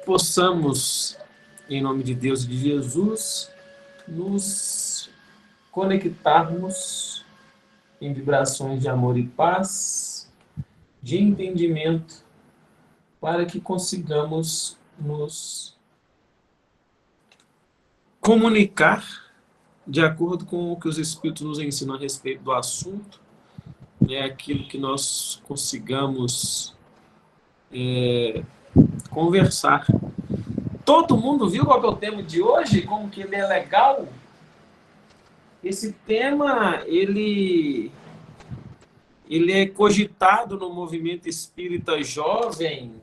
possamos, em nome de Deus e de Jesus, nos conectarmos em vibrações de amor e paz, de entendimento, para que consigamos nos comunicar de acordo com o que os Espíritos nos ensinam a respeito do assunto, aquilo que nós consigamos conversar. Todo mundo viu qual é o tema de hoje? Como que ele é legal? Esse tema, ele é cogitado no movimento espírita jovem.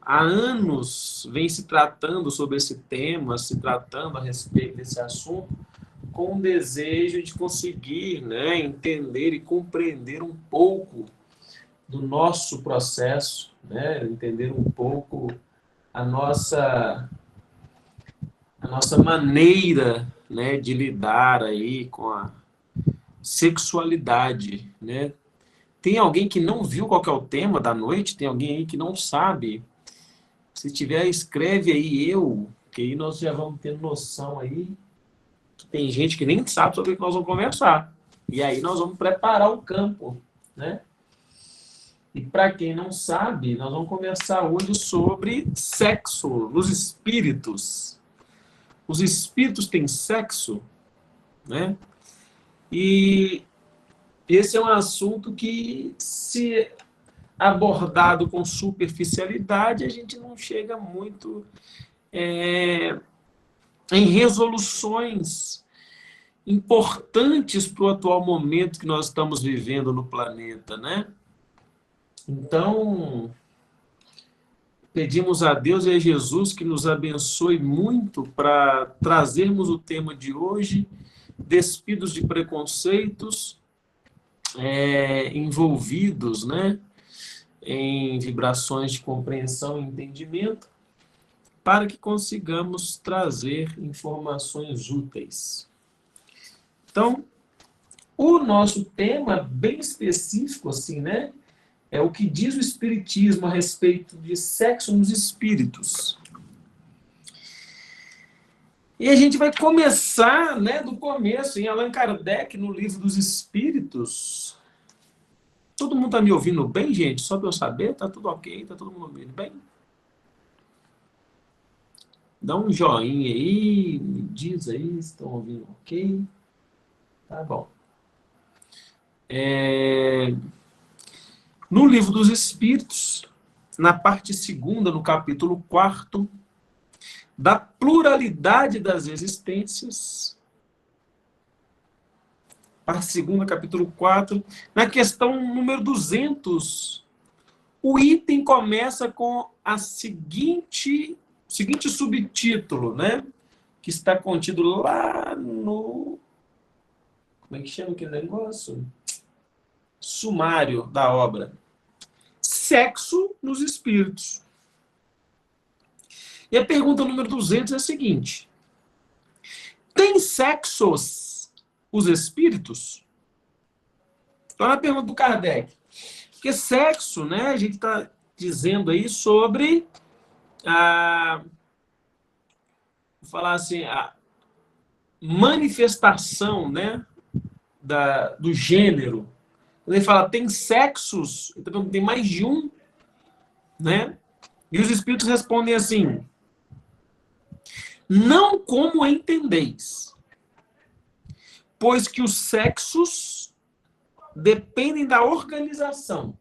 Há anos vem se tratando sobre esse tema, se tratando a respeito desse assunto, com o desejo de conseguir, entender e compreender um pouco do nosso processo, entender um pouco a nossa maneira, de lidar aí com a sexualidade, Tem alguém que não viu qual que é o tema da noite? Tem alguém aí que não sabe? Se tiver, escreve aí que aí nós já vamos ter noção aí que tem gente que nem sabe sobre o que nós vamos conversar. E aí nós vamos preparar o campo, E para quem não sabe, nós vamos conversar hoje sobre sexo nos espíritos. Os espíritos têm sexo, E esse é um assunto que, se abordado com superficialidade, a gente não chega muito em resoluções importantes para o atual momento que nós estamos vivendo no planeta, Então, pedimos a Deus e a Jesus que nos abençoe muito para trazermos o tema de hoje, despidos de preconceitos, envolvidos, em vibrações de compreensão e entendimento, para que consigamos trazer informações úteis. Então, o nosso tema bem específico, assim, é o que diz o Espiritismo a respeito de sexo nos espíritos. E a gente vai começar, do começo, em Allan Kardec, no Livro dos Espíritos. Todo mundo está me ouvindo bem, gente? Só para eu saber, tá tudo ok? Tá todo mundo ouvindo bem? Dá um joinha aí, me diz aí se estão ouvindo ok. Tá bom. No Livro dos Espíritos, na parte 2ª, no capítulo 4º, da pluralidade das existências, parte 2ª, capítulo 4, na questão número 200, o item começa com a seguinte subtítulo, que está contido lá no... Como é que chama aquele negócio? Sumário da obra. Sexo nos espíritos. E a pergunta número 200 é a seguinte: tem sexos os espíritos? Então, a pergunta do Kardec. Porque sexo, a gente está dizendo aí sobre vou falar assim, a manifestação, do gênero. Quando ele fala tem sexos, então tem mais de um, E os espíritos respondem assim: não como entendeis, pois que os sexos dependem da organização.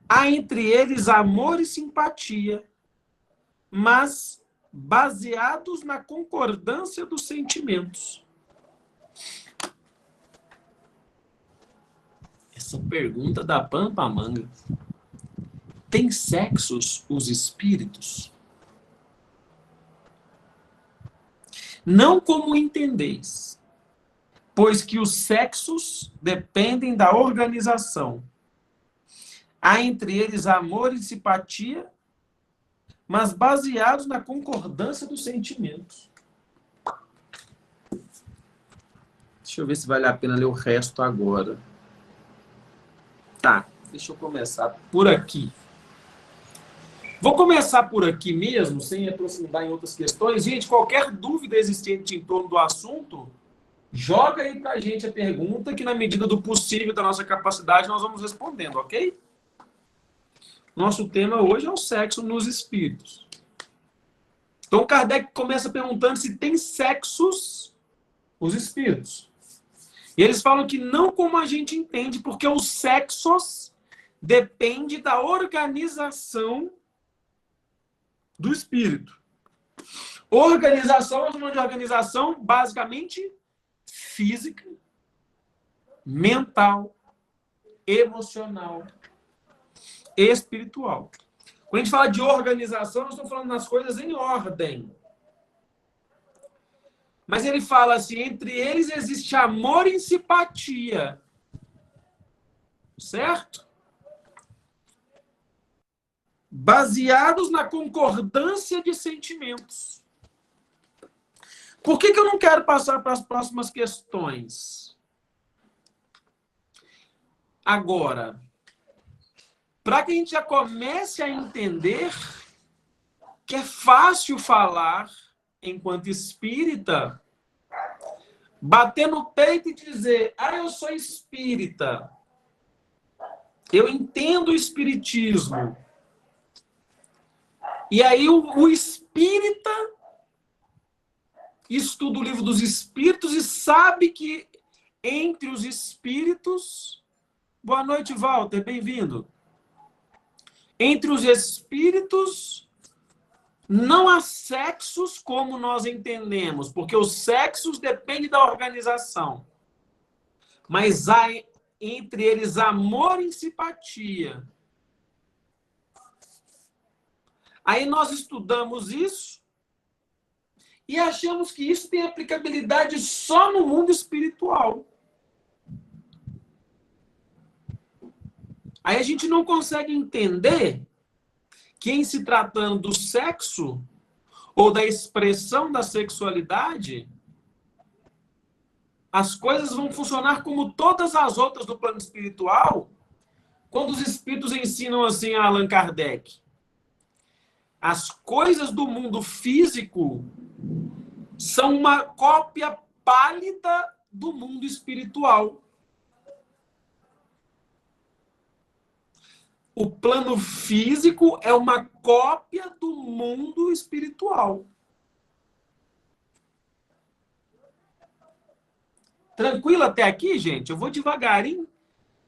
Há entre eles amor e simpatia, mas baseados na concordância dos sentimentos. Essa pergunta dá pano pra manga. Tem sexos os espíritos? Não como entendeis, pois que os sexos dependem da organização. Há entre eles amor e simpatia, mas baseados na concordância dos sentimentos. Deixa eu ver se vale a pena ler o resto agora. Tá, deixa eu começar por aqui. Vou começar por aqui mesmo, sem aprofundar em outras questões. Gente, qualquer dúvida existente em torno do assunto, joga aí pra gente a pergunta, que na medida do possível, da nossa capacidade, nós vamos respondendo, ok? Nosso tema hoje é o sexo nos espíritos. Então, Kardec começa perguntando se tem sexos os espíritos. E eles falam que não como a gente entende, porque os sexos dependem da organização do espírito. Organização, nós chamamos de organização basicamente física, mental, emocional, espiritual. Quando a gente fala de organização, nós estamos falando das coisas em ordem. Mas ele fala assim, entre eles existe amor e simpatia. Certo? Baseados na concordância de sentimentos. Por que eu não quero passar para as próximas questões? Agora, para que a gente já comece a entender que é fácil falar, enquanto espírita, bater no peito e dizer, eu sou espírita, eu entendo o espiritismo. E aí o espírita estuda o livro dos espíritos e sabe que entre os espíritos... Boa noite, Walter, bem-vindo. Entre os espíritos não há sexos como nós entendemos, porque os sexos dependem da organização. Mas há entre eles amor e simpatia. Aí nós estudamos isso e achamos que isso tem aplicabilidade só no mundo espiritual. Aí a gente não consegue entender que, em se tratando do sexo ou da expressão da sexualidade, as coisas vão funcionar como todas as outras do plano espiritual, quando os espíritos ensinam assim a Allan Kardec. As coisas do mundo físico são uma cópia pálida do mundo espiritual. O plano físico é uma cópia do mundo espiritual. Tranquilo até aqui, gente? Eu vou devagarinho,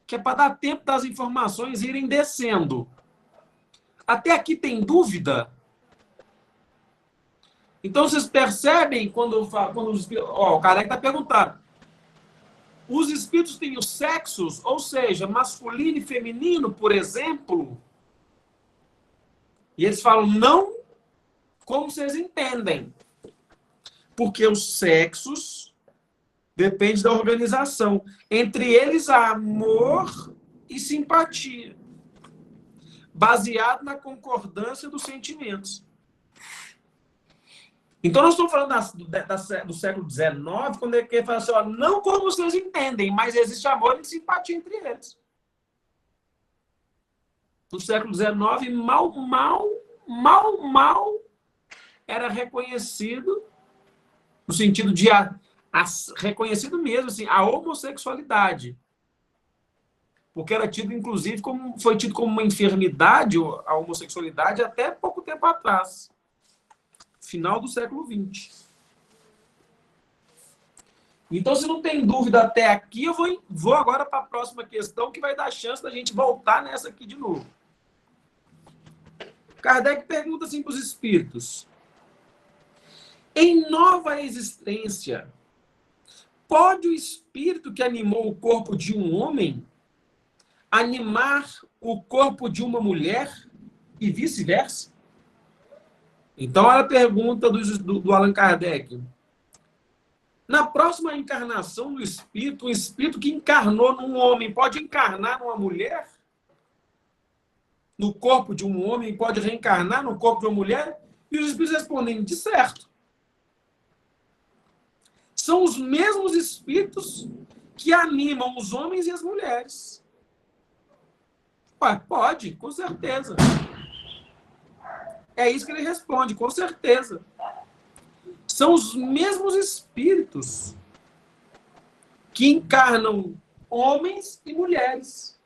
que é para dar tempo das informações irem descendo. Até aqui tem dúvida? Então, vocês percebem quando os espíritos... o Kardec está perguntando. Os espíritos têm os sexos, ou seja, masculino e feminino, por exemplo. E eles falam, não como vocês entendem. Porque os sexos dependem da organização. Entre eles, há amor e simpatia. Baseado na concordância dos sentimentos. Então, nós estamos falando do século XIX, quando ele fala assim, não como vocês entendem, mas existe amor e simpatia entre eles. No século XIX, mal era reconhecido, no sentido de reconhecido mesmo, assim, a homossexualidade. Porque era tido, inclusive, foi tido como uma enfermidade, a homossexualidade, até pouco tempo atrás. Final do século XX. Então, se não tem dúvida até aqui, eu vou agora para a próxima questão, que vai dar chance da gente voltar nessa aqui de novo. Kardec pergunta assim para os espíritos. Em nova existência, pode o espírito que animou o corpo de um homem animar o corpo de uma mulher e vice-versa? Então, ela pergunta do Allan Kardec. Na próxima encarnação do espírito, o espírito que encarnou num homem pode encarnar numa mulher? No corpo de um homem pode reencarnar no corpo de uma mulher? E os espíritos respondem, de certo. São os mesmos espíritos que animam os homens e as mulheres. Ué, pode, com certeza. É isso que ele responde, com certeza. São os mesmos espíritos que encarnam homens e mulheres.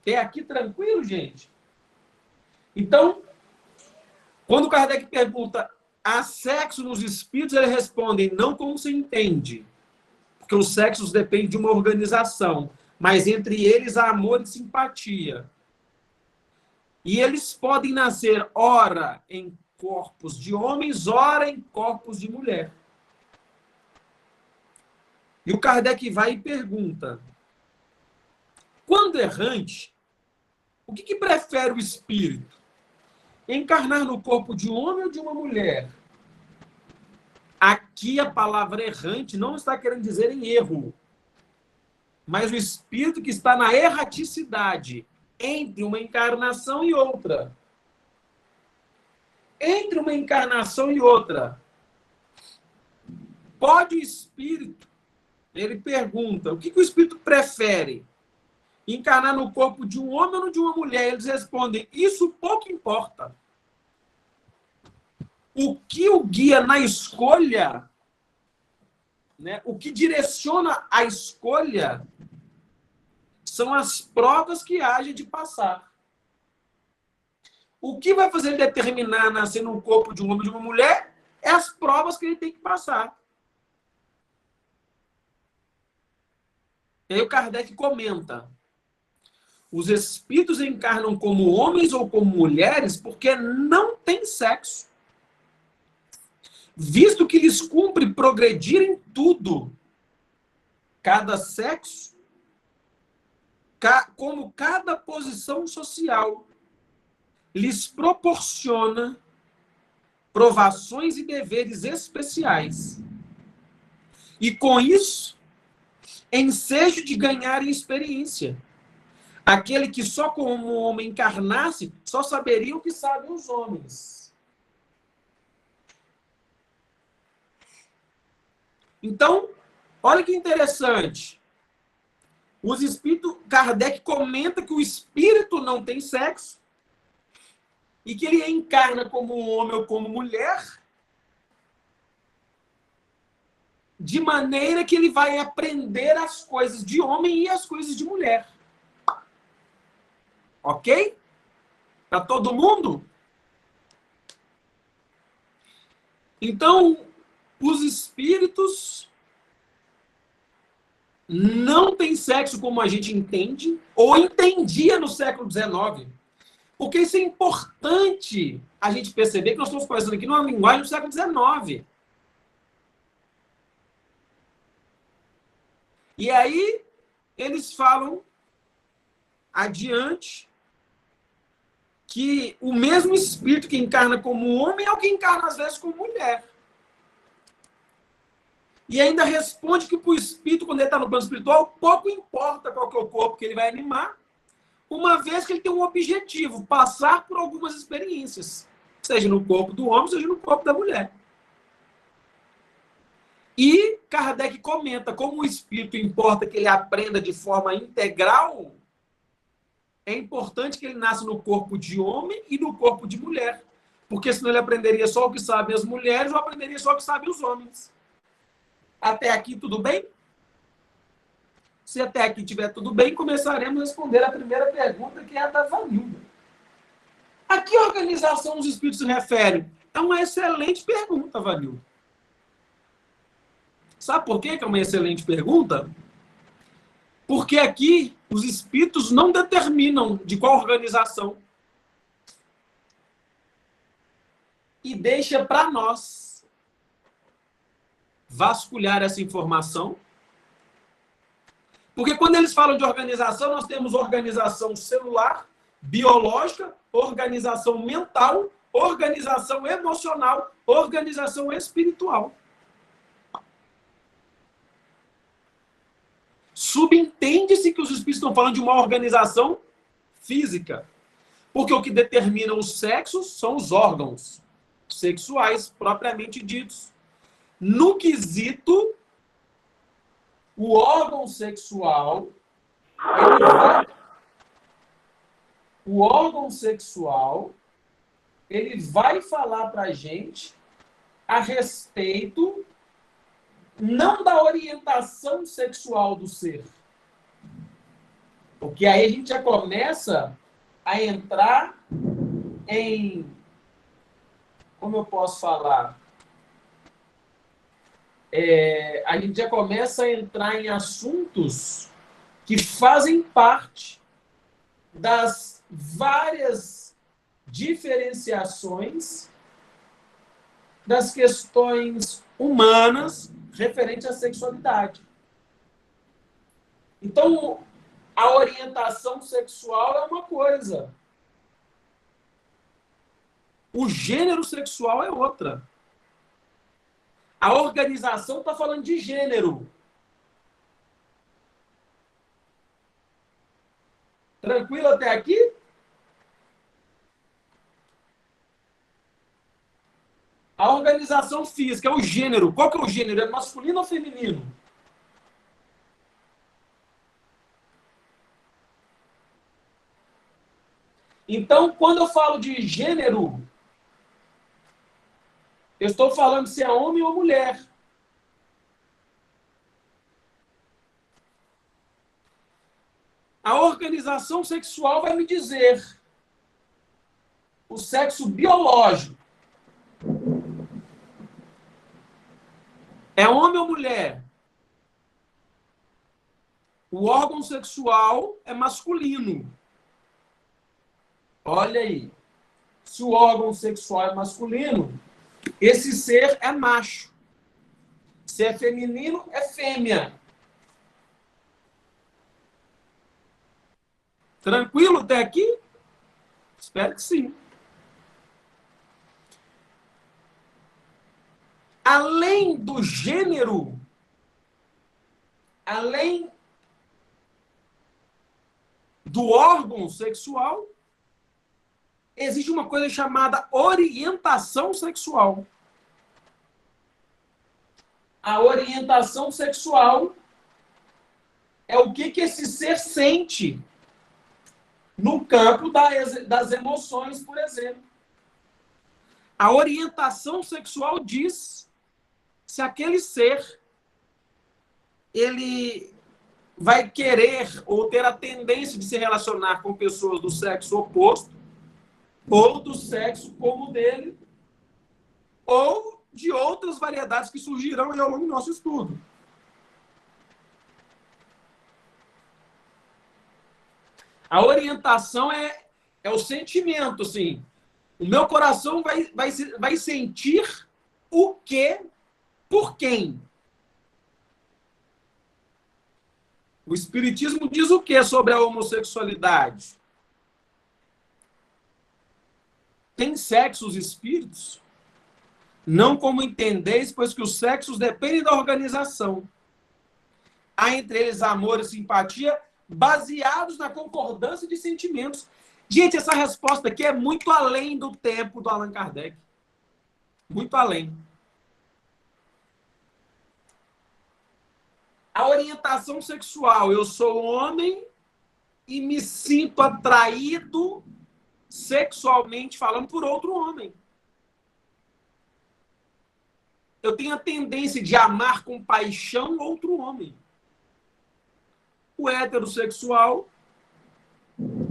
É aqui tranquilo, gente? Então, quando Kardec pergunta há sexo nos espíritos, ele responde não como se entende, porque os sexos dependem de uma organização, mas entre eles há amor e simpatia. E eles podem nascer, ora, em corpos de homens, ora, em corpos de mulher. E o Kardec vai e pergunta, quando errante, o que prefere o espírito? Encarnar no corpo de um homem ou de uma mulher? Aqui a palavra errante não está querendo dizer em erro, mas o espírito que está na erraticidade entre uma encarnação e outra. Entre uma encarnação e outra, pode o espírito, ele pergunta, o que o espírito prefere? Encarnar no corpo de um homem ou de uma mulher? Eles respondem, isso pouco importa. O que o guia na escolha, né, o que direciona a escolha, são as provas que haja de passar. O que vai fazer ele determinar nascer no corpo de um homem ou de uma mulher é as provas que ele tem que passar. E aí o Kardec comenta, os espíritos encarnam como homens ou como mulheres porque não têm sexo. Visto que lhes cumpre progredir em tudo, cada sexo, como cada posição social, lhes proporciona provações e deveres especiais. E com isso, ensejo de ganhar experiência. Aquele que só como homem encarnasse, só saberia o que sabem os homens. Então, olha que interessante. Os espíritos, Kardec comenta que o espírito não tem sexo e que ele encarna como homem ou como mulher, de maneira que ele vai aprender as coisas de homem e as coisas de mulher. Ok? Para todo mundo? Então, os espíritos não têm sexo como a gente entende, ou entendia no século XIX. Porque isso é importante a gente perceber que nós estamos conversando aqui numa linguagem do século XIX. E aí, eles falam adiante que o mesmo espírito que encarna como homem é o que encarna às vezes como mulher. E ainda responde que para o espírito, quando ele está no plano espiritual, pouco importa qual que é o corpo que ele vai animar, uma vez que ele tem um objetivo, passar por algumas experiências, seja no corpo do homem, seja no corpo da mulher. E Kardec comenta, como o espírito importa que ele aprenda de forma integral, é importante que ele nasça no corpo de homem e no corpo de mulher. Porque senão ele aprenderia só o que sabem as mulheres ou aprenderia só o que sabem os homens. Até aqui tudo bem? Se até aqui estiver tudo bem, começaremos a responder a primeira pergunta, que é a da Vanilda. A que organização os espíritos se referem? É uma excelente pergunta, Vanilda. Sabe por que é uma excelente pergunta? Porque aqui os espíritos não determinam de qual organização. E deixa para nós vasculhar essa informação. Porque quando eles falam de organização, nós temos organização celular, biológica, organização mental, organização emocional, organização espiritual. Subentende-se que os espíritos estão falando de uma organização física. Porque o que determina os sexos são os órgãos sexuais propriamente ditos. No quesito, o órgão sexual, o órgão sexual, ele vai falar para a gente a respeito não da orientação sexual do ser. Porque aí a gente já começa a entrar em, como eu posso falar? A gente já começa a entrar em assuntos que fazem parte das várias diferenciações das questões humanas referentes à sexualidade. Então, a orientação sexual é uma coisa. O gênero sexual é outra. A organização está falando de gênero. Tranquilo até aqui? A organização física é o gênero. Qual que é o gênero? É masculino ou feminino? Então, quando eu falo de gênero, eu estou falando se é homem ou mulher. A organização sexual vai me dizer o sexo biológico. É homem ou mulher? O órgão sexual é masculino. Olha aí. Se o órgão sexual é masculino, esse ser é macho. Se é feminino, é fêmea. Tranquilo até aqui? Espero que sim. Além do gênero, além do órgão sexual, existe uma coisa chamada orientação sexual. A orientação sexual é o que esse ser sente no campo das emoções, por exemplo. A orientação sexual diz se aquele ser ele vai querer ou ter a tendência de se relacionar com pessoas do sexo oposto ou do sexo como o dele, ou de outras variedades que surgirão ao longo do nosso estudo. A orientação é o sentimento, assim. O meu coração vai sentir o quê, por quem. O Espiritismo diz o quê sobre a homossexualidade? Tem sexos espíritos? Não como entendeis, pois que os sexos dependem da organização. Há entre eles amor e simpatia baseados na concordância de sentimentos. Gente, essa resposta aqui é muito além do tempo do Allan Kardec. Muito além. A orientação sexual. Eu sou homem e me sinto atraído sexualmente falando por outro homem. Eu tenho a tendência de amar com paixão outro homem. O heterossexual,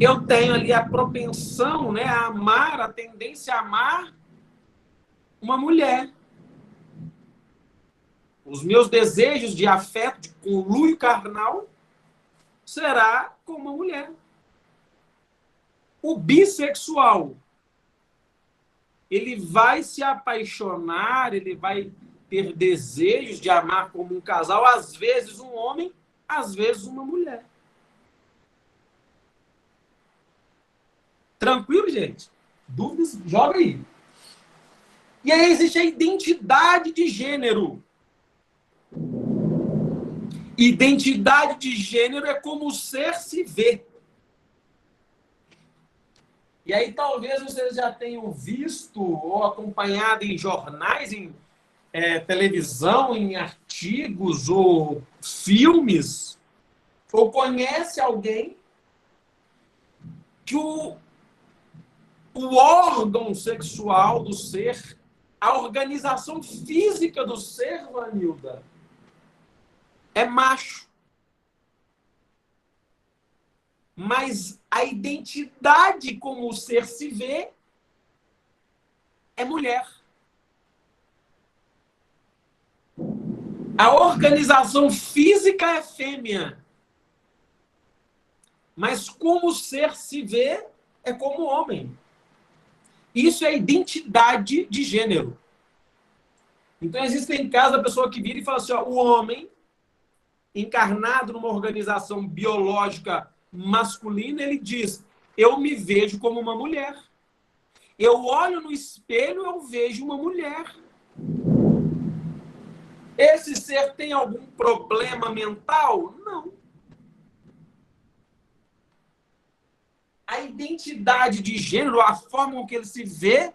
eu tenho ali a propensão, né, a amar, a tendência a amar uma mulher. Os meus desejos de afeto, de conluio carnal, será com uma mulher. O bissexual, ele vai se apaixonar, ele vai ter desejos de amar como um casal, às vezes um homem, às vezes uma mulher. Tranquilo, gente? Dúvidas? Joga aí. E aí existe a identidade de gênero. Identidade de gênero é como o ser se vê. E aí talvez vocês já tenham visto ou acompanhado em jornais, em televisão, em artigos ou filmes, ou conhece alguém que o órgão sexual do ser, a organização física do ser, Vanilda, é macho. Mas a identidade como o ser se vê é mulher. A organização física é fêmea. Mas como o ser se vê é como homem. Isso é identidade de gênero. Então, existem casos da pessoa que vira e fala assim, ó, o homem, encarnado numa organização biológica masculina, ele diz, eu me vejo como uma mulher. Eu olho no espelho, eu vejo uma mulher. Esse ser tem algum problema mental? Não. A identidade de gênero, a forma com que ele se vê,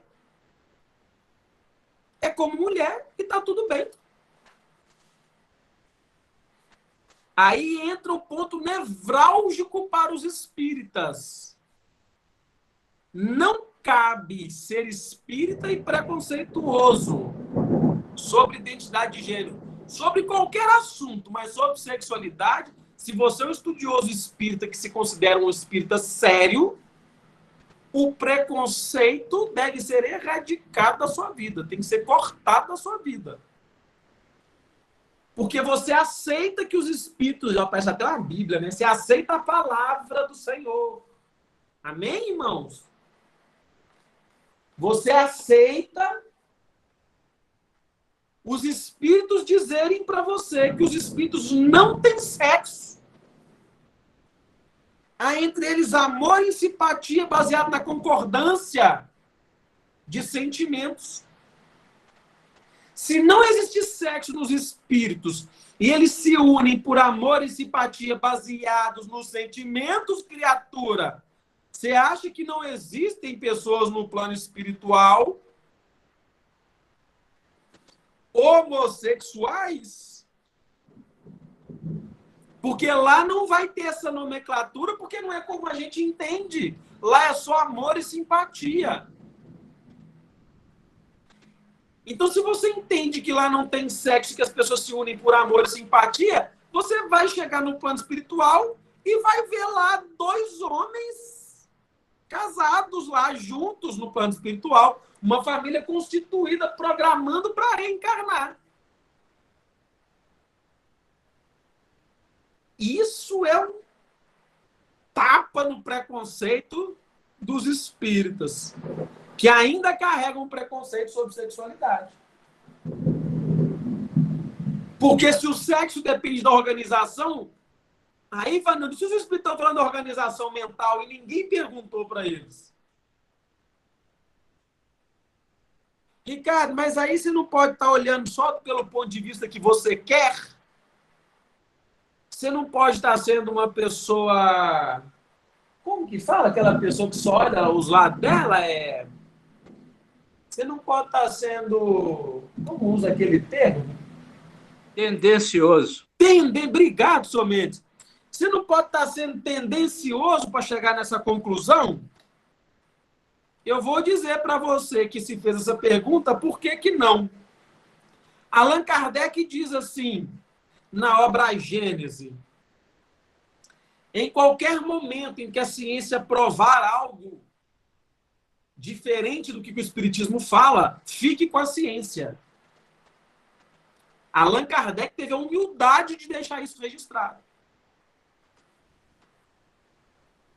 é como mulher e está tudo bem. Aí entra o ponto nevrálgico para os espíritas. Não cabe ser espírita e preconceituoso sobre identidade de gênero, sobre qualquer assunto, mas sobre sexualidade, se você é um estudioso espírita que se considera um espírita sério, o preconceito deve ser erradicado da sua vida, tem que ser cortado da sua vida. Porque você aceita que os espíritos, já parece até uma Bíblia, né? Você aceita a palavra do Senhor. Amém, irmãos? Você aceita os espíritos dizerem para você que os espíritos não têm sexo. Há entre eles amor e simpatia baseado na concordância de sentimentos. Se não existe sexo nos espíritos e eles se unem por amor e simpatia baseados nos sentimentos, criatura, você acha que não existem pessoas no plano espiritual homossexuais? Porque lá não vai ter essa nomenclatura, porque não é como a gente entende. Lá é só amor e simpatia. Então, se você entende que lá não tem sexo, que as pessoas se unem por amor e simpatia, você vai chegar no plano espiritual e vai ver lá dois homens casados lá, juntos no plano espiritual, uma família constituída, programando para reencarnar. Isso é um tapa no preconceito dos espíritas, que ainda carregam preconceito sobre sexualidade. Porque se o sexo depende da organização, aí, Vanildo, se os espíritos estão falando da organização mental e ninguém perguntou para eles. Ricardo, mas aí você não pode estar olhando só pelo ponto de vista que você quer? Você não pode estar sendo uma pessoa... Como que fala? Aquela pessoa que só olha os lados dela? Você não pode estar sendo... Como usa aquele termo? Tendencioso. Obrigado, Sr. Mendes. Você não pode estar sendo tendencioso para chegar nessa conclusão? Eu vou dizer para você que se fez essa pergunta, por que que não? Allan Kardec diz assim, na obra A Gênese, em qualquer momento em que a ciência provar algo diferente do que o Espiritismo fala, fique com a ciência. Allan Kardec teve a humildade de deixar isso registrado.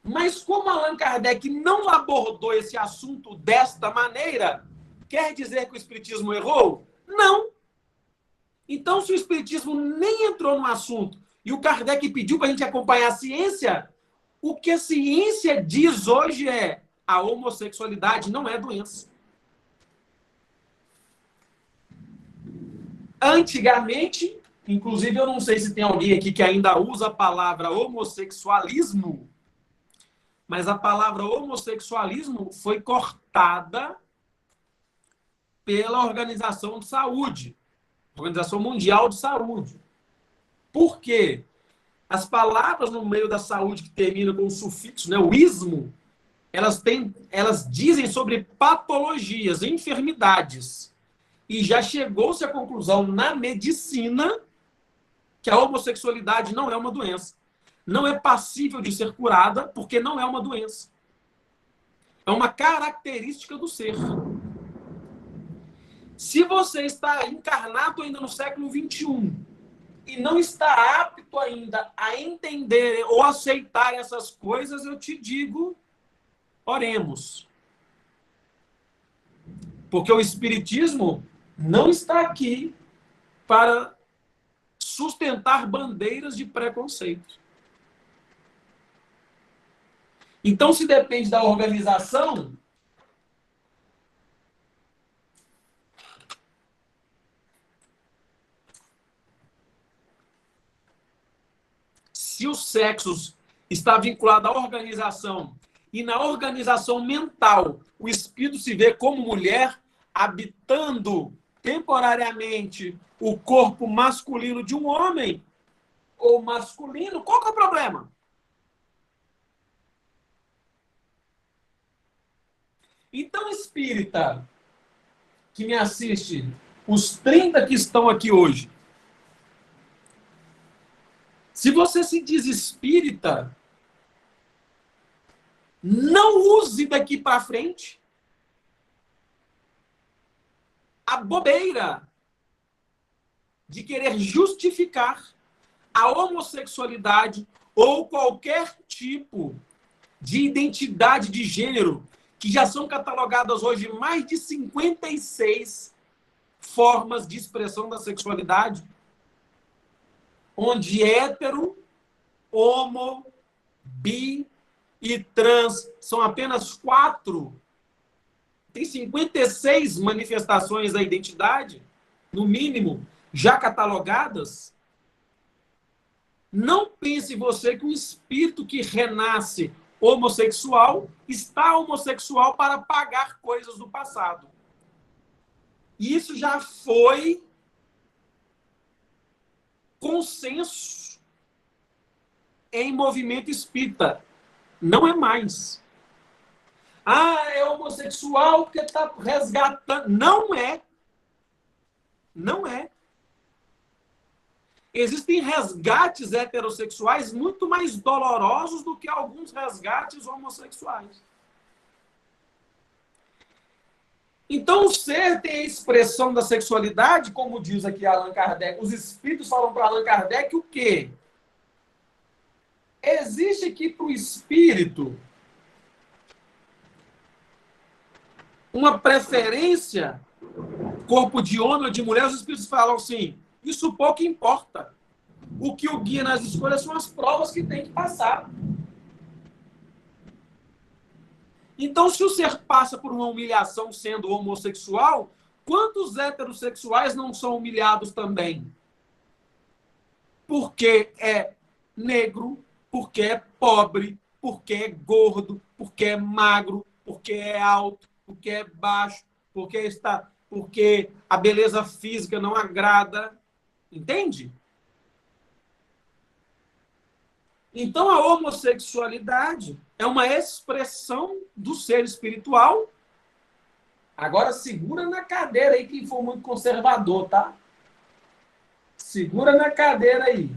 Mas como Allan Kardec não abordou esse assunto desta maneira, quer dizer que o Espiritismo errou? Não. Então, se o Espiritismo nem entrou no assunto e o Kardec pediu para a gente acompanhar a ciência, o que a ciência diz hoje é a homossexualidade não é doença. Antigamente, inclusive eu não sei se tem alguém aqui que ainda usa a palavra homossexualismo, mas a palavra homossexualismo foi cortada pela Organização de Saúde, Organização Mundial de Saúde. Por quê? As palavras no meio da saúde que terminam com o sufixo, né, o ismo, elas dizem sobre patologias, enfermidades. E já chegou-se à conclusão na medicina que a homossexualidade não é uma doença. Não é passível de ser curada, porque não é uma doença. É uma característica do ser. Se você está encarnado ainda no século XXI e não está apto ainda a entender ou aceitar essas coisas, eu te digo, oremos. Porque o Espiritismo não está aqui para sustentar bandeiras de preconceito. Então, se depende da organização, se os sexos está vinculado à organização e na organização mental o espírito se vê como mulher habitando temporariamente o corpo masculino de um homem ou masculino, qual que é o problema? Então, espírita que me assiste, os 30 que estão aqui hoje, se você se diz espírita, não use daqui para frente a bobeira de querer justificar a homossexualidade ou qualquer tipo de identidade de gênero, que já são catalogadas hoje mais de 56 formas de expressão da sexualidade, onde hétero, homo, bi e trans são apenas 4. Tem 56 manifestações da identidade, no mínimo, já catalogadas. Não pense você que um espírito que renasce homossexual está homossexual para pagar coisas do passado. Isso já foi consenso em movimento espírita. Não é mais. Ah, é homossexual porque está resgatando. Não é. Não é. Existem resgates heterossexuais muito mais dolorosos do que alguns resgates homossexuais. Então, o ser tem a expressão da sexualidade, como diz aqui Allan Kardec. Os espíritos falam para Allan Kardec o quê? Existe aqui para o espírito uma preferência, corpo de homem ou de mulher. Os espíritos falam assim, isso pouco importa. O que o guia nas escolhas são as provas que tem que passar. Então, se o ser passa por uma humilhação sendo homossexual, quantos heterossexuais não são humilhados também? Porque é negro, porque é pobre, porque é gordo, porque é magro, porque é alto, porque é baixo, porque a beleza física não agrada. Entende? Então, a homossexualidade é uma expressão do ser espiritual. Agora, segura na cadeira aí, quem for muito conservador, tá? Segura na cadeira aí.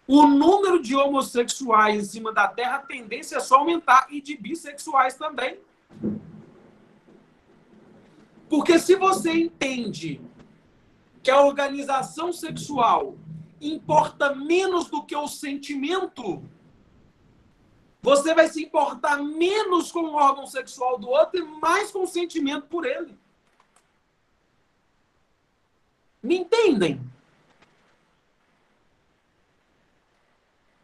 O número de homossexuais em cima da Terra, a tendência é só aumentar, e de bissexuais também. Porque se você entende que a organização sexual importa menos do que o sentimento, você vai se importar menos com o órgão sexual do outro e mais com o sentimento por ele. Me entendem?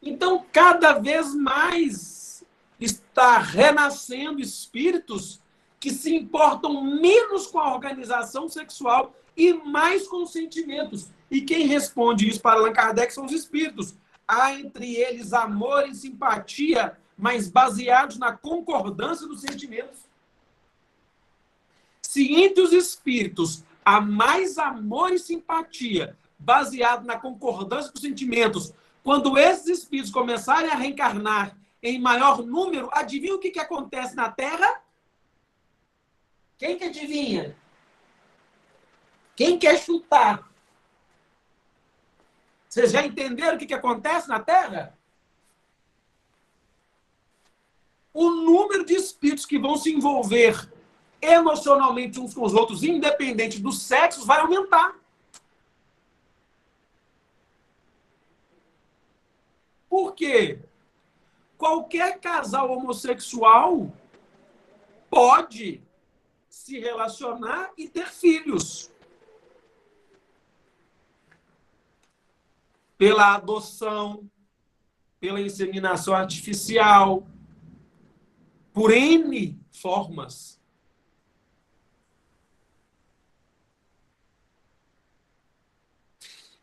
Então, cada vez mais está renascendo espíritos que se importam menos com a organização sexual e mais com os sentimentos. E quem responde isso para Allan Kardec são os espíritos. Há entre eles amor e simpatia, mas baseados na concordância dos sentimentos. Se entre os espíritos há mais amor e simpatia, baseado na concordância dos sentimentos, quando esses espíritos começarem a reencarnar em maior número, adivinha o que acontece na Terra? Quem que adivinha? Quem quer chutar? Vocês já entenderam o que acontece na Terra? O número de espíritos que vão se envolver emocionalmente uns com os outros, independente dos sexos, vai aumentar. Por quê? Qualquer casal homossexual pode se relacionar e ter filhos. Pela adoção, pela inseminação artificial, por N formas.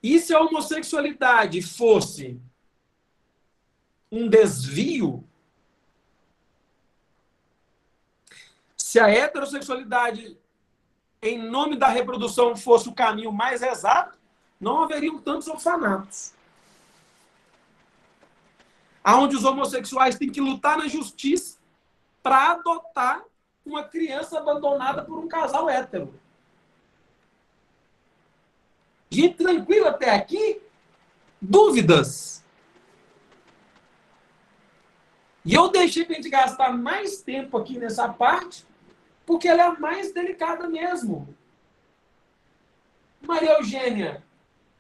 E se a homossexualidade fosse um desvio, se a heterossexualidade, em nome da reprodução, fosse o caminho mais exato, não haveriam tantos orfanatos. Onde os homossexuais têm que lutar na justiça para adotar uma criança abandonada por um casal hétero. Gente, tranquilo até aqui? Dúvidas? E eu deixei para a gente gastar mais tempo aqui nessa parte, porque ela é a mais delicada mesmo. Maria Eugênia,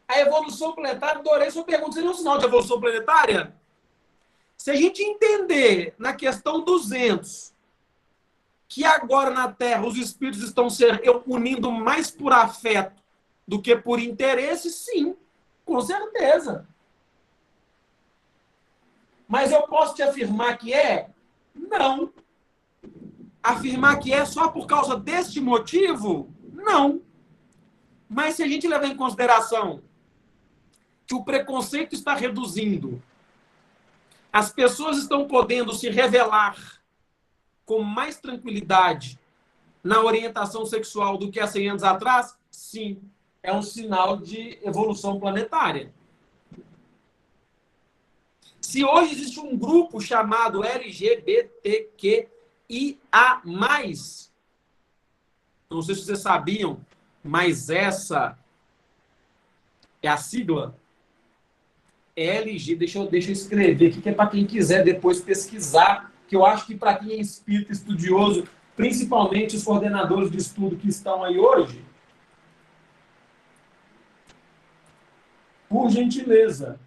a evolução planetária, adorei sua pergunta. Seria um sinal de evolução planetária? Se a gente entender na questão 200 que agora na Terra os espíritos estão se unindo mais por afeto do que por interesse, sim, com certeza. Mas eu posso te afirmar que é? Não. Afirmar que é só por causa deste motivo? Não. Mas se a gente levar em consideração que o preconceito está reduzindo, as pessoas estão podendo se revelar com mais tranquilidade na orientação sexual do que há 100 anos atrás, sim, é um sinal de evolução planetária. Se hoje existe um grupo chamado LGBTQIA+, não sei se vocês sabiam, mas essa é a sigla LG, deixa eu escrever aqui, que é para quem quiser depois pesquisar, que eu acho que para quem é espírita estudioso, principalmente os coordenadores de estudo que estão aí hoje, por gentileza,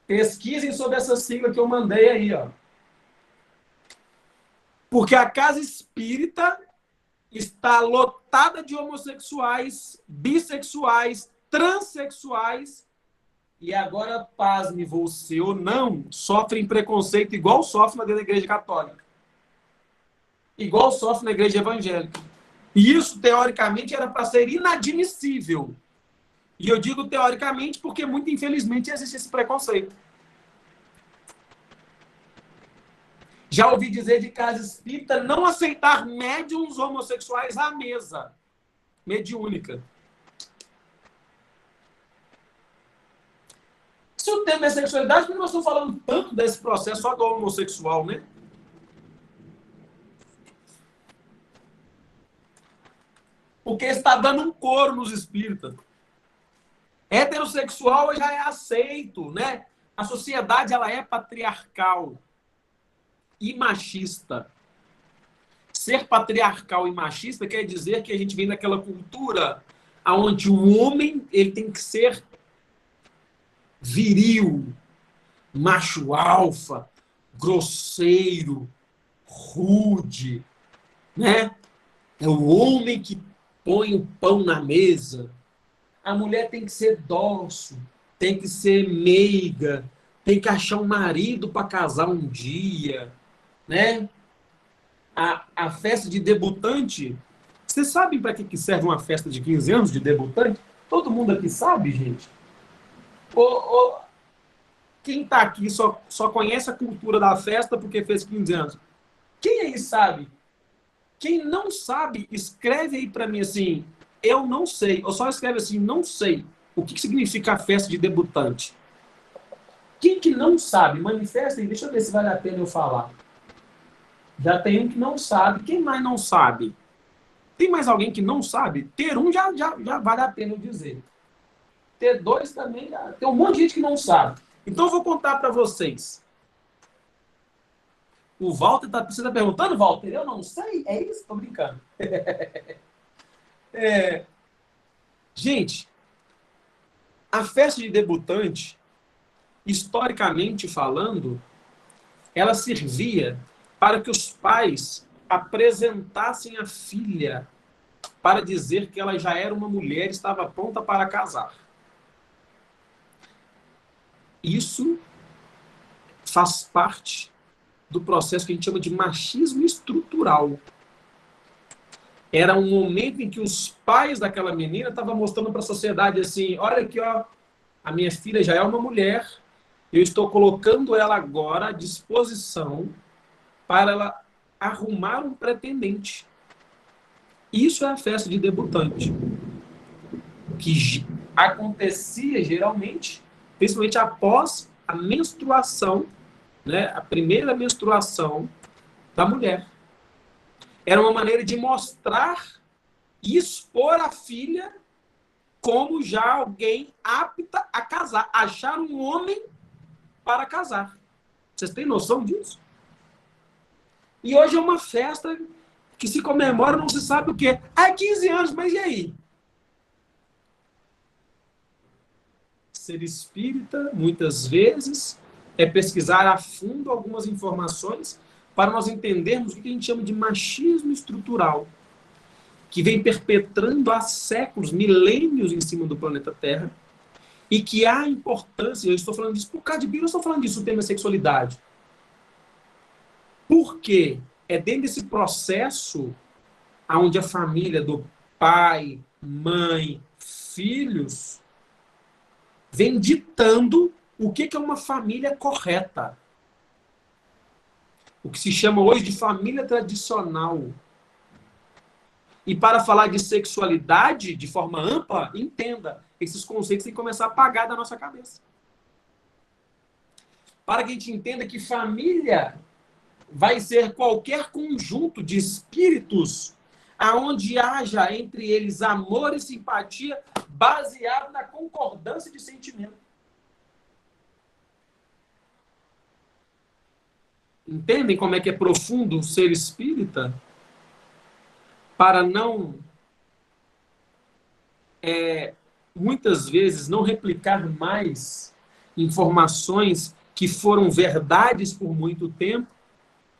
pesquisem sobre essa sigla que eu mandei aí, ó. Porque a casa espírita está lotada de homossexuais, bissexuais, transexuais. E agora, pasme você ou não, sofrem preconceito igual sofre na igreja católica. Igual sofre na igreja evangélica. E isso, teoricamente, era para ser inadmissível. E eu digo teoricamente porque, muito infelizmente, existe esse preconceito. Já ouvi dizer de casa espírita não aceitar médiums homossexuais à mesa mediúnica. Se o tema é sexualidade, por que nós estamos falando tanto desse processo só do homossexual, né? Porque está dando um coro nos espíritas. Heterossexual já é aceito, né? A sociedade ela é patriarcal e machista. Ser patriarcal e machista quer dizer que a gente vem daquela cultura onde o homem ele tem que ser viril, macho alfa, grosseiro, rude, né? É o homem que põe o pão na mesa. A mulher tem que ser dócil, tem que ser meiga, tem que achar um marido para casar um dia, né? A festa de debutante, vocês sabem para que serve uma festa de 15 anos de debutante? Todo mundo aqui sabe, gente? Quem está aqui só conhece a cultura da festa porque fez 15 anos. Quem aí sabe? Quem não sabe, escreve aí para mim assim, eu não sei. Ou só escreve assim, não sei. O que significa a festa de debutante? Quem que não sabe? Manifesta aí, deixa eu ver se vale a pena eu falar. Já tem um que não sabe. Quem mais não sabe? Tem mais alguém que não sabe? Ter um já vale a pena eu dizer. Ter dois também já. Tem um monte de gente que não sabe. Então eu vou contar para vocês. O Walter você está perguntando, Walter? Eu não sei. É isso? Tô brincando. Gente, a festa de debutante, historicamente falando, ela servia para que os pais apresentassem a filha para dizer que ela já era uma mulher e estava pronta para casar. Isso faz parte do processo que a gente chama de machismo estrutural. Era um momento em que os pais daquela menina estavam mostrando para a sociedade assim, olha aqui, ó, a minha filha já é uma mulher, eu estou colocando ela agora à disposição para ela arrumar um pretendente. Isso é a festa de debutante, que acontecia geralmente, principalmente após a menstruação, né, a primeira menstruação da mulher. Era uma maneira de mostrar e expor a filha como já alguém apta a casar, achar um homem para casar. Vocês têm noção disso? E hoje é uma festa que se comemora não se sabe o quê. Há 15 anos, mas e aí? Ser espírita, muitas vezes, é pesquisar a fundo algumas informações para nós entendermos o que a gente chama de machismo estrutural, que vem perpetrando há séculos, milênios em cima do planeta Terra, e que há importância, eu estou falando disso por causa de Bíblia, eu estou falando disso, o tema é sexualidade. Porque é dentro desse processo onde a família do pai, mãe, filhos vem ditando o que é uma família correta. O que se chama hoje de família tradicional. E para falar de sexualidade de forma ampla, entenda, esses conceitos têm que começar a apagar da nossa cabeça. Para que a gente entenda que família vai ser qualquer conjunto de espíritos aonde haja entre eles amor e simpatia baseado na concordância de sentimento. Entendem como é que é profundo o ser espírita? Para não, muitas vezes, não replicar mais informações que foram verdades por muito tempo,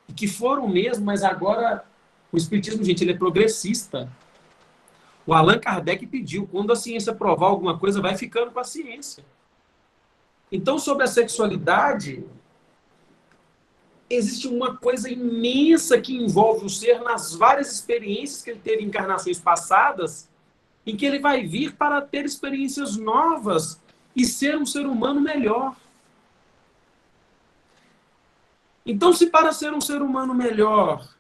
e que foram mesmo, mas agora o espiritismo, gente, ele é progressista. O Allan Kardec pediu, quando a ciência provar alguma coisa, vai ficando com a ciência. Então, sobre a sexualidade, existe uma coisa imensa que envolve o ser nas várias experiências que ele teve em encarnações passadas, em que ele vai vir para ter experiências novas e ser um ser humano melhor. Então, se para ser um ser humano melhor,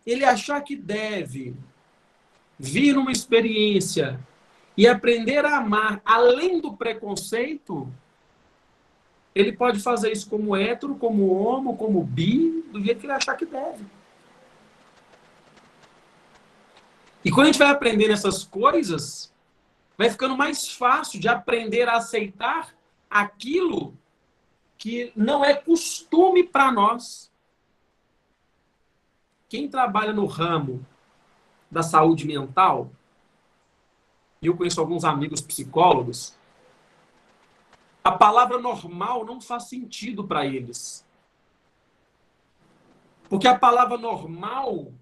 ele achar que deve vir numa experiência e aprender a amar além do preconceito, ele pode fazer isso como hétero, como homo, como bi, do jeito que ele achar que deve. E quando a gente vai aprendendo essas coisas, vai ficando mais fácil de aprender a aceitar aquilo que não é costume para nós. Quem trabalha no ramo da saúde mental, e eu conheço alguns amigos psicólogos, a palavra normal não faz sentido para eles. Porque a palavra normal,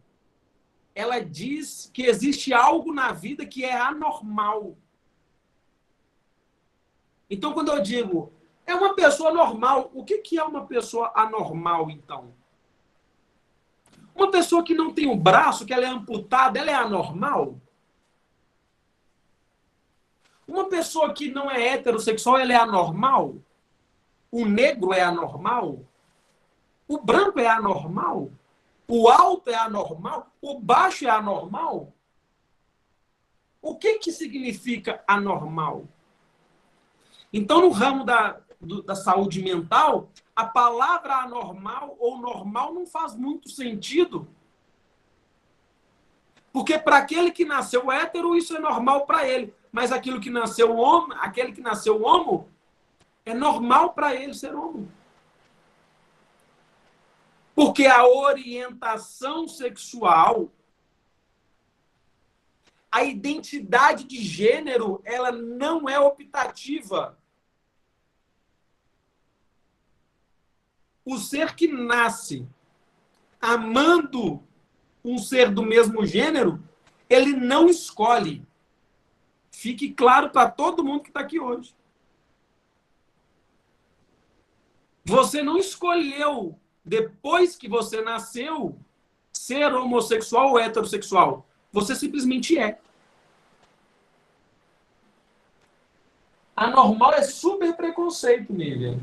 ela diz que existe algo na vida que é anormal. Então, quando eu digo, é uma pessoa normal, o que é uma pessoa anormal, então? Uma pessoa que não tem o braço, que ela é amputada, ela é anormal? Uma pessoa que não é heterossexual, ela é anormal? O negro é anormal? O branco é anormal? O alto é anormal? O baixo é anormal? O que significa anormal? Então, no ramo da saúde mental, a palavra anormal ou normal não faz muito sentido. Porque para aquele que nasceu hétero, isso é normal para ele. Mas aquele que nasceu homo, é normal para ele ser homo. Porque a orientação sexual, a identidade de gênero, ela não é optativa. O ser que nasce amando um ser do mesmo gênero, ele não escolhe. Fique claro para todo mundo que está aqui hoje. Você não escolheu, depois que você nasceu, ser homossexual ou heterossexual. Você simplesmente é. Anormal é super preconceito, Miriam.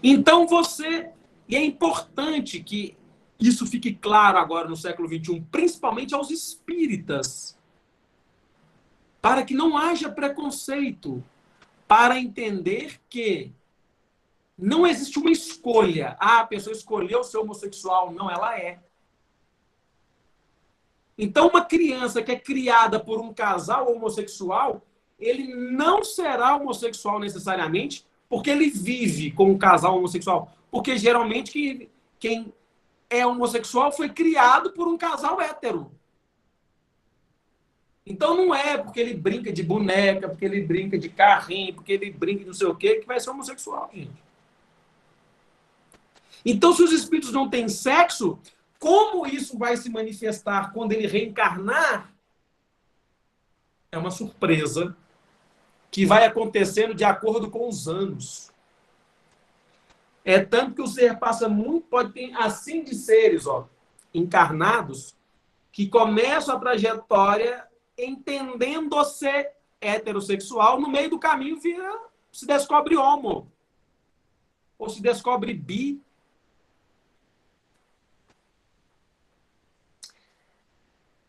Então você... E é importante que isso fique claro agora no século XXI, principalmente aos espíritas, para que não haja preconceito, para entender que não existe uma escolha. Ah, a pessoa escolheu ser homossexual. Não, ela é. Então, uma criança que é criada por um casal homossexual, ele não será homossexual necessariamente porque ele vive com um casal homossexual. Porque, geralmente, quem é homossexual foi criado por um casal hétero. Então, não é porque ele brinca de boneca, porque ele brinca de carrinho, porque ele brinca de não sei o quê, que vai ser homossexual, gente. Então, se os espíritos não têm sexo, como isso vai se manifestar quando ele reencarnar? É uma surpresa que vai acontecendo de acordo com os anos. É tanto que o ser passa muito, pode ter assim de seres, encarnados, que começam a trajetória entendendo-se heterossexual, no meio do caminho se descobre homo, ou se descobre bi.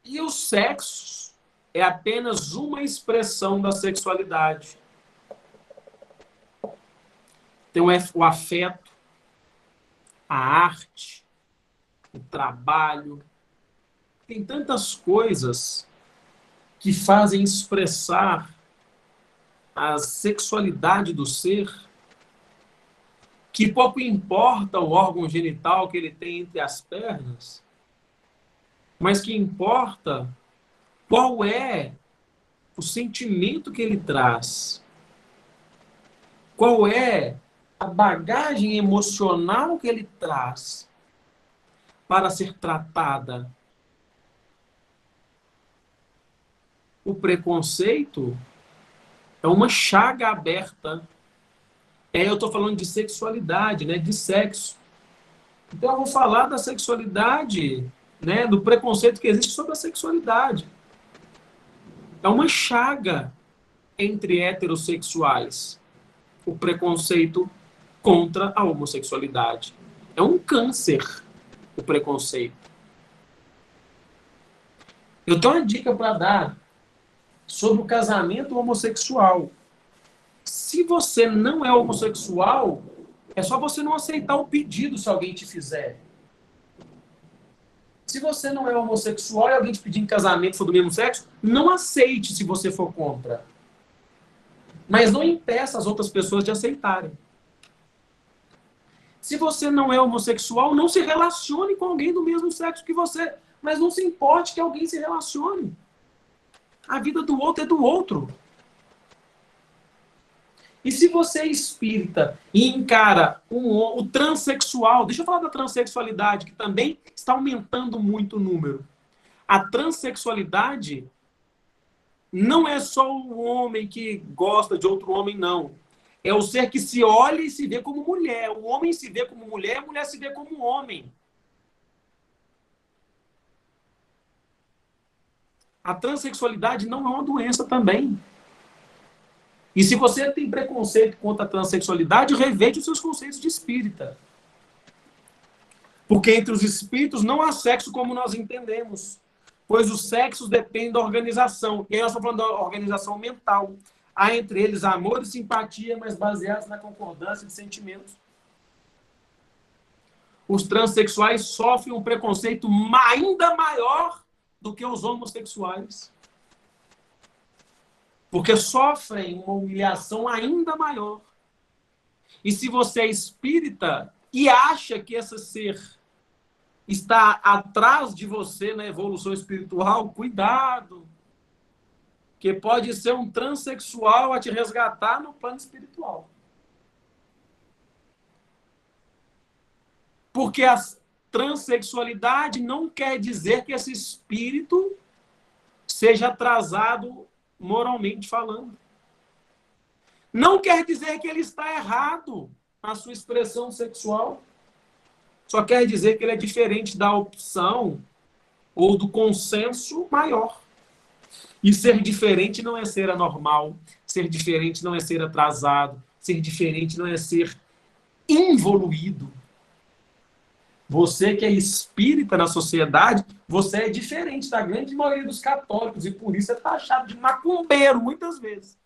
E o sexo é apenas uma expressão da sexualidade. Tem o afeto, a arte, o trabalho. Tem tantas coisas que fazem expressar a sexualidade do ser, que pouco importa o órgão genital que ele tem entre as pernas, mas que importa qual é o sentimento que ele traz, qual é a bagagem emocional que ele traz para ser tratada. O preconceito é uma chaga aberta. Eu estou falando de sexualidade, né, de sexo. Então eu vou falar da sexualidade, né, do preconceito que existe sobre a sexualidade. É uma chaga entre heterossexuais. O preconceito contra a homossexualidade. É um câncer, o preconceito. Eu tenho uma dica para dar sobre o casamento homossexual. Se você não é homossexual, é só você não aceitar o pedido se alguém te fizer. Se você não é homossexual e alguém te pedir em casamento for do mesmo sexo, não aceite se você for contra. Mas não impeça as outras pessoas de aceitarem. Se você não é homossexual, não se relacione com alguém do mesmo sexo que você. Mas não se importe que alguém se relacione. A vida do outro é do outro. E se você é espírita e encara o transexual, deixa eu falar da transexualidade, que também está aumentando muito o número. A transexualidade não é só o homem que gosta de outro homem, não. É o ser que se olha e se vê como mulher. O homem se vê como mulher, a mulher se vê como homem. A transexualidade não é uma doença também. E se você tem preconceito contra a transexualidade, reveja os seus conceitos de espírita. Porque entre os espíritos não há sexo como nós entendemos. Pois os sexos dependem da organização. E aí nós estamos falando da organização mental. Há entre eles amor e simpatia, mas baseados na concordância de sentimentos. Os transexuais sofrem um preconceito ainda maior do que os homossexuais. Porque sofrem uma humilhação ainda maior. E se você é espírita e acha que esse ser está atrás de você na evolução espiritual, cuidado. Que pode ser um transexual a te resgatar no plano espiritual. Porque a transexualidade não quer dizer que esse espírito seja atrasado moralmente falando. Não quer dizer que ele está errado na sua expressão sexual. Só quer dizer que ele é diferente da opção ou do consenso maior. E ser diferente não é ser anormal. Ser diferente não é ser atrasado. Ser diferente não é ser involuído. Você que é espírita na sociedade, você é diferente da grande maioria dos católicos e por isso é taxado de macumbeiro muitas vezes.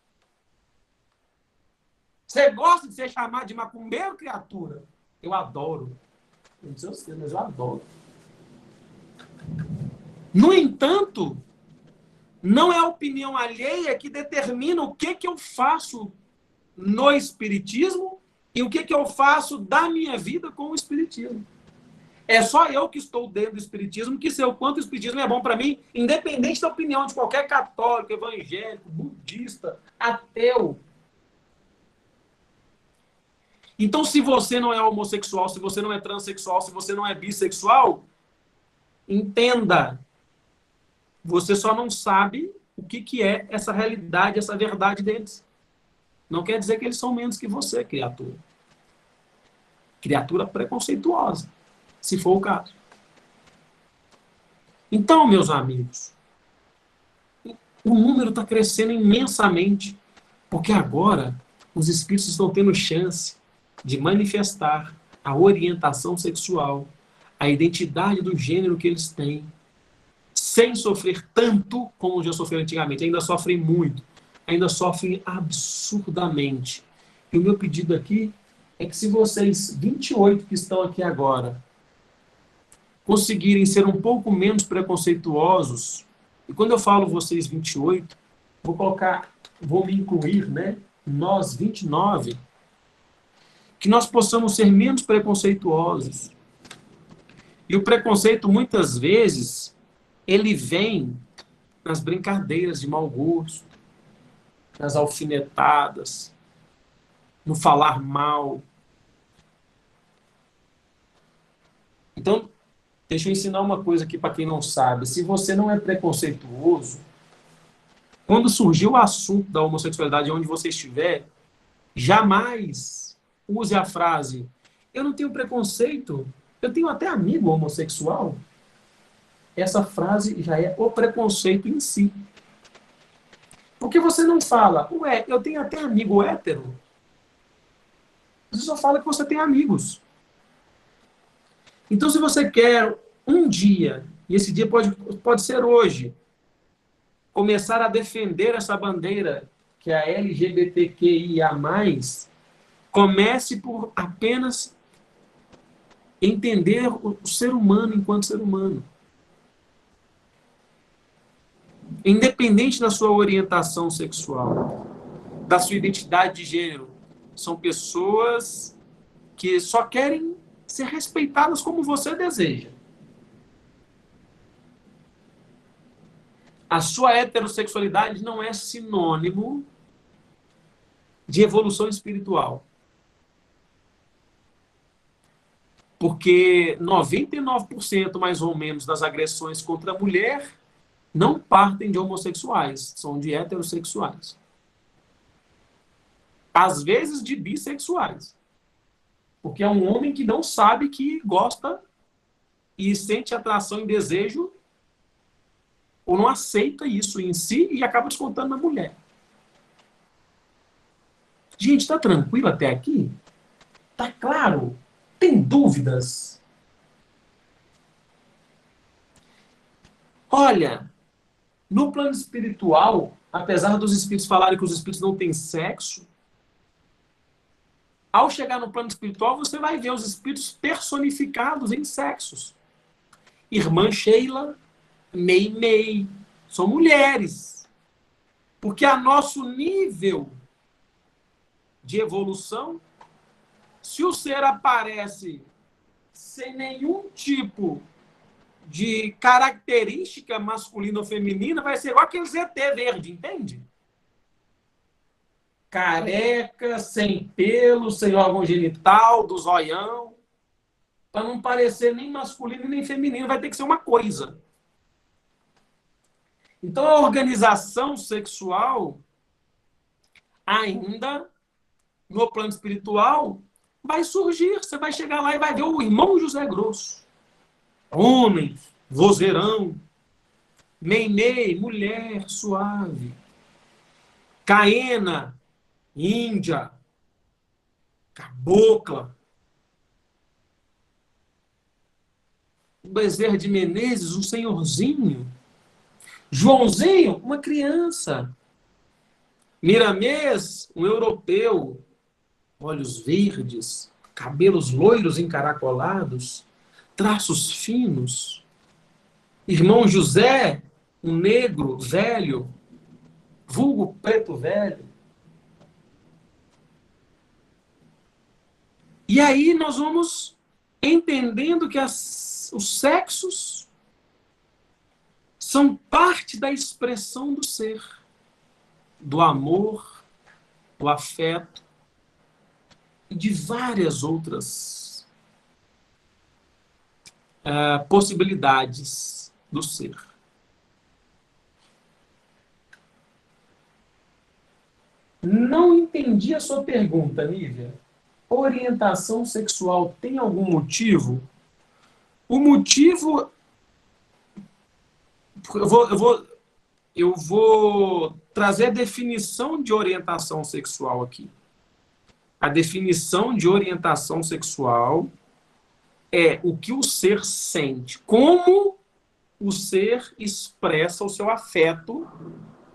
Você gosta de ser chamado de macumbeiro, criatura? Eu adoro. Não sei você, mas eu adoro. No entanto, não é a opinião alheia que determina o que eu faço no espiritismo e o que eu faço da minha vida com o espiritismo. É só eu que estou dentro do espiritismo que sei o quanto o espiritismo é bom para mim, independente da opinião de qualquer católico, evangélico, budista, ateu. Então, se você não é homossexual, se você não é transexual, se você não é bissexual, entenda, você só não sabe o que é essa realidade, essa verdade deles. Não quer dizer que eles são menos que você, criatura. Criatura preconceituosa, se for o caso. Então, meus amigos, o número está crescendo imensamente, porque agora os espíritos estão tendo chance de manifestar a orientação sexual, a identidade do gênero que eles têm, sem sofrer tanto como já sofreram antigamente. Ainda sofrem muito, ainda sofrem absurdamente. E o meu pedido aqui é que se vocês, 28 que estão aqui agora, conseguirem ser um pouco menos preconceituosos, e quando eu falo vocês 28, vou me incluir, né? Nós 29, que nós possamos ser menos preconceituosos. E o preconceito, muitas vezes, ele vem nas brincadeiras de mau gosto, nas alfinetadas, no falar mal. Então, deixa eu ensinar uma coisa aqui para quem não sabe. Se você não é preconceituoso, quando surgiu o assunto da homossexualidade onde você estiver, jamais use a frase: eu não tenho preconceito, eu tenho até amigo homossexual. Essa frase já é o preconceito em si. Porque você não fala, ué, eu tenho até amigo hétero. Você só fala que você tem amigos. Então, se você quer um dia, e esse dia pode ser hoje, começar a defender essa bandeira que é a LGBTQIA+, comece por apenas entender o ser humano enquanto ser humano. Independente da sua orientação sexual, da sua identidade de gênero, são pessoas que só querem ser respeitadas como você deseja. A sua heterossexualidade não é sinônimo de evolução espiritual. Porque 99% mais ou menos das agressões contra a mulher não partem de homossexuais, são de heterossexuais. Às vezes de bissexuais. Porque é um homem que não sabe que gosta e sente atração e desejo ou não aceita isso em si e acaba descontando na mulher. Gente, está tranquilo até aqui? Tá claro? Tem dúvidas? Olha, No plano espiritual, apesar dos espíritos falarem que os espíritos não têm sexo, ao chegar no plano espiritual, você vai ver os espíritos personificados em sexos. Irmã Sheila, Mei, são mulheres. Porque a nosso nível de evolução, se o ser aparece sem nenhum tipo de característica masculina ou feminina, vai ser igual aquele ZT verde, entende? Careca, sem pelo, sem órgão genital, do zoião, para não parecer nem masculino nem feminino, vai ter que ser uma coisa. Então, a organização sexual, ainda no plano espiritual, vai surgir. Você vai chegar lá e vai ver o irmão José Grosso. Homem, vozeirão. Meimei, mulher suave. Caena, índia. Cabocla. Bezerra de Menezes, um senhorzinho. Joãozinho, uma criança. Miramês, um europeu. Olhos verdes, cabelos loiros encaracolados, traços finos. Irmão José, um negro velho, vulgo preto velho. E aí nós vamos entendendo que os sexos são parte da expressão do ser, do amor, do afeto e de várias outras possibilidades do ser. Não entendi a sua pergunta, Nívia. Orientação sexual tem algum motivo? O motivo... Eu vou trazer a definição de orientação sexual aqui. A definição de orientação sexual é o que o ser sente, como o ser expressa o seu afeto,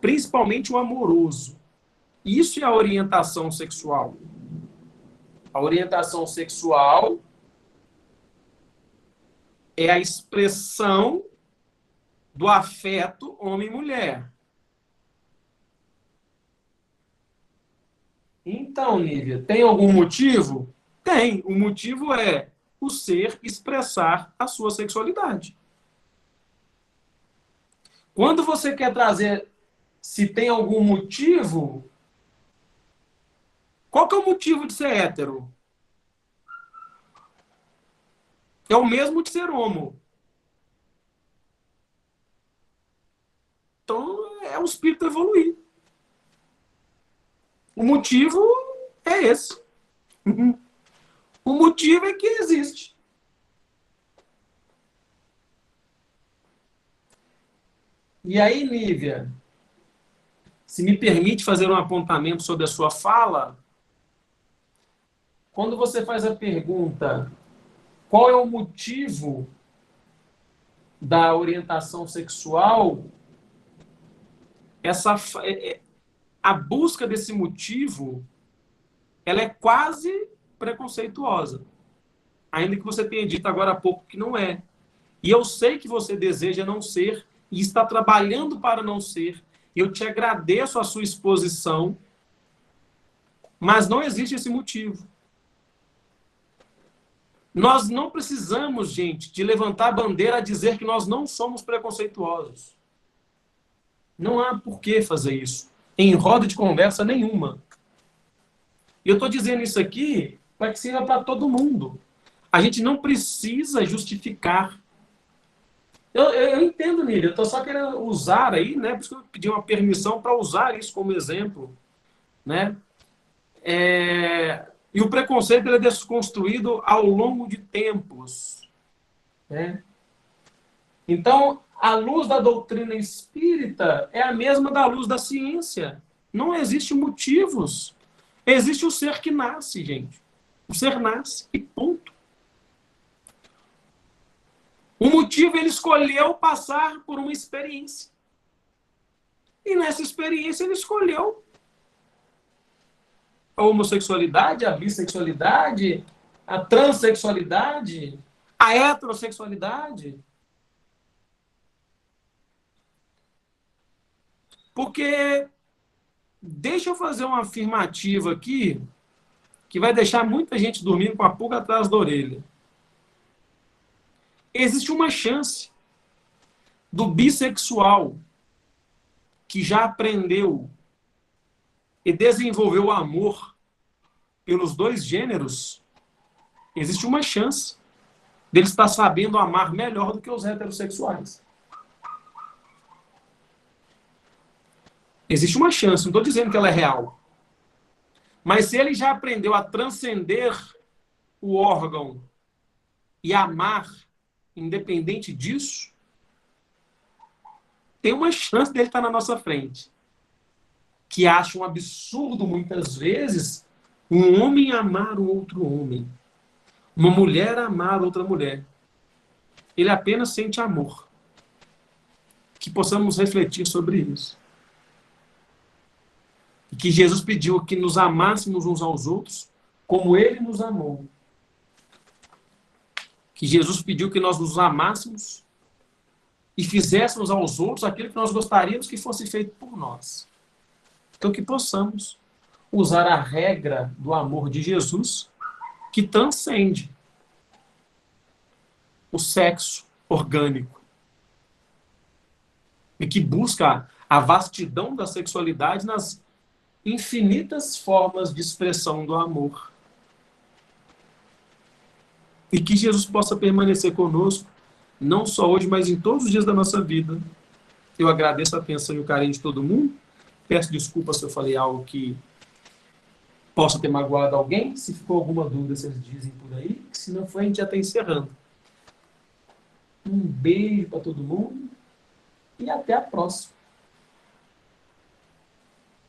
principalmente o amoroso. Isso é a orientação sexual. A orientação sexual é a expressão do afeto homem e mulher. Então, Nívia, tem algum motivo? Tem. O motivo é o ser expressar a sua sexualidade. Quando você quer trazer se tem algum motivo, qual que é o motivo de ser hétero? É o mesmo de ser homo. Então, é o espírito evoluir. O motivo é esse. O motivo é que existe. E aí, Nívia, se me permite fazer um apontamento sobre a sua fala, quando você faz a pergunta qual é o motivo da orientação sexual, a busca desse motivo, ela é quase preconceituosa. Ainda que você tenha dito agora há pouco que não é. E eu sei que você deseja não ser e está trabalhando para não ser. Eu te agradeço a sua exposição, mas não existe esse motivo. Nós não precisamos, gente, de levantar a bandeira a dizer que nós não somos preconceituosos. Não há por que fazer isso, em roda de conversa nenhuma. E eu estou dizendo isso aqui para que sirva para todo mundo. A gente não precisa justificar. Eu entendo, Nília, eu estou só querendo usar aí, né? Por isso que eu pedi uma permissão para usar isso como exemplo, né? E o preconceito ele é desconstruído ao longo de tempos, né? Então, a luz da doutrina espírita é a mesma da luz da ciência. Não existe motivos. Existe o ser que nasce, gente. O ser nasce e ponto. O motivo, ele escolheu passar por uma experiência. E nessa experiência ele escolheu a homossexualidade, a bissexualidade, a transexualidade, a heterossexualidade. Porque, deixa eu fazer uma afirmativa aqui, que vai deixar muita gente dormindo com a pulga atrás da orelha. Existe uma chance do bissexual que já aprendeu e desenvolveu o amor pelos dois gêneros, existe uma chance dele estar sabendo amar melhor do que os heterossexuais. Existe uma chance, não estou dizendo que ela é real. Mas se ele já aprendeu a transcender o órgão e amar, independente disso, tem uma chance dele estar na nossa frente. Que acha um absurdo, muitas vezes, um homem amar um outro homem. Uma mulher amar outra mulher. Ele apenas sente amor. Que possamos refletir sobre isso. E que Jesus pediu que nos amássemos uns aos outros como Ele nos amou. Que Jesus pediu que nós nos amássemos e fizéssemos aos outros aquilo que nós gostaríamos que fosse feito por nós. Então que possamos usar a regra do amor de Jesus que transcende o sexo orgânico e que busca a vastidão da sexualidade nas infinitas formas de expressão do amor. E que Jesus possa permanecer conosco, não só hoje, mas em todos os dias da nossa vida. Eu agradeço a atenção e o carinho de todo mundo. Peço desculpas se eu falei algo que possa ter magoado alguém. Se ficou alguma dúvida, vocês dizem por aí. Se não for, a gente já está encerrando. Um beijo para todo mundo e até a próxima.